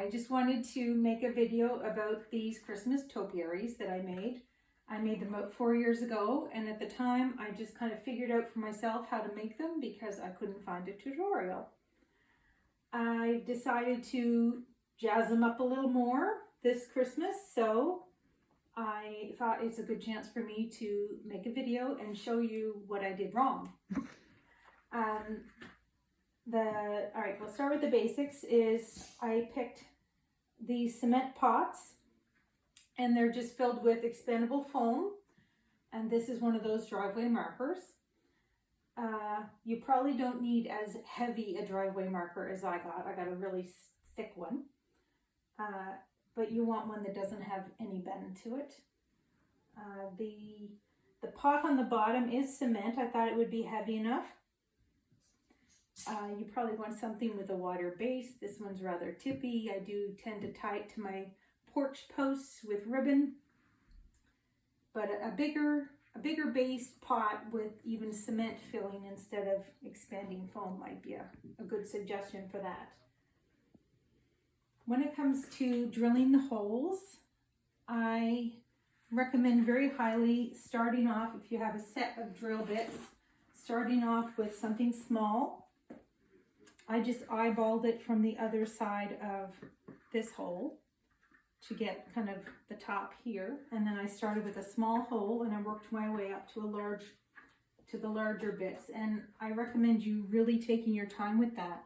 Hi, I just wanted to make a video about these Christmas topiaries that I made. I made them about 4 years ago, and at the time I just kind of figured out for myself how to make them because I couldn't find a tutorial. I decided to jazz them up a little more this Christmas, so I thought it's a good chance for me to make a video and show you what I did wrong. Alright, we'll start with the basics. I picked these cement pots, and they're just filled with expandable foam, and this is one of those driveway markers. You probably don't need as heavy a driveway marker as I got. I got a really thick one, but you want one that doesn't have any bend to it. The pot on the bottom is cement. I thought it would be heavy enough. You probably want something with a wider base. This one's rather tippy. I do tend to tie it to my porch posts with ribbon. But a bigger base pot with even cement filling instead of expanding foam might be a good suggestion for that. When it comes to drilling the holes, I recommend very highly starting off, if you have a set of drill bits, starting off with something small. I just eyeballed it from the other side of this hole to get kind of the top here, and then I started with a small hole and I worked my way up to the larger bits. And I recommend you really taking your time with that,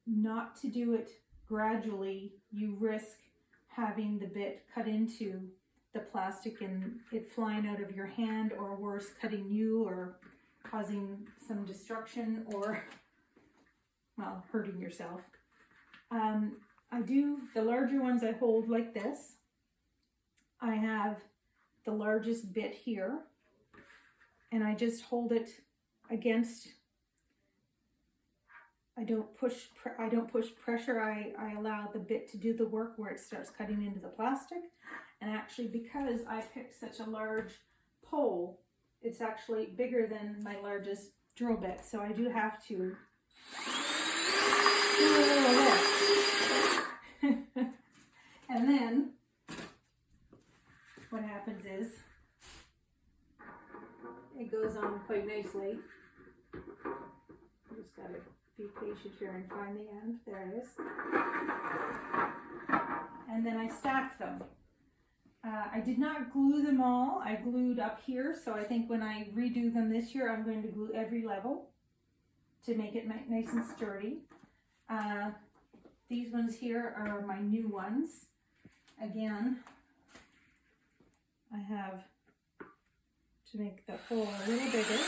not to do it gradually. You risk having the bit cut into the plastic and it flying out of your hand, or worse, cutting you or causing some destruction or, well, hurting yourself. The larger ones I hold like this. I have the largest bit here, and I just hold it against. I don't push pressure. I allow the bit to do the work where it starts cutting into the plastic. And actually, because I picked such a large pole, it's actually bigger than my largest drill bit, so I do have to do a little lift. And then what happens is it goes on quite nicely. I just gotta be patient here and find the end. There it is. And then I stack them. I did not glue them all. I glued up here, so I think when I redo them this year, I'm going to glue every level to make it nice and sturdy. These ones here are my new ones. Again, I have to make the hole a little bigger.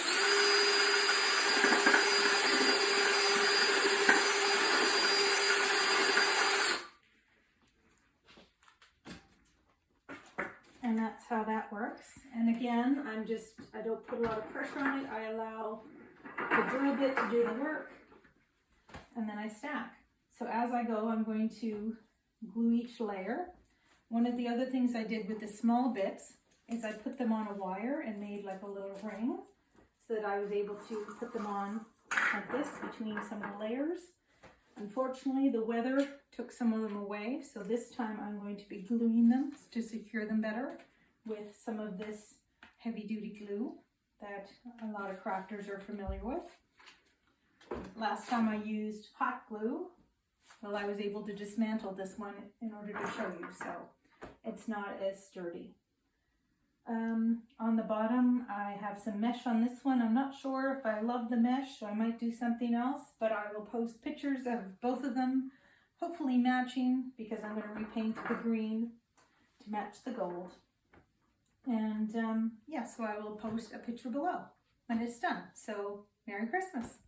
And that's how that works. And again, I don't put a lot of pressure on it. I allow the drill bit to do the work, and then I stack. So as I go, I'm going to glue each layer. One of the other things I did with the small bits is I put them on a wire and made like a little ring so that I was able to put them on like this between some of the layers. Unfortunately, the weather took some of them away, so this time I'm going to be gluing them to secure them better with some of this heavy-duty glue that a lot of crafters are familiar with. Last time I used hot glue, well, I was able to dismantle this one in order to show you, so it's not as sturdy. On the bottom, I have some mesh on this one. I'm not sure if I love the mesh, so I might do something else, but I will post pictures of both of them, hopefully matching, because I'm going to repaint the green to match the gold. And yeah, so I will post a picture below when it's done. So Merry Christmas.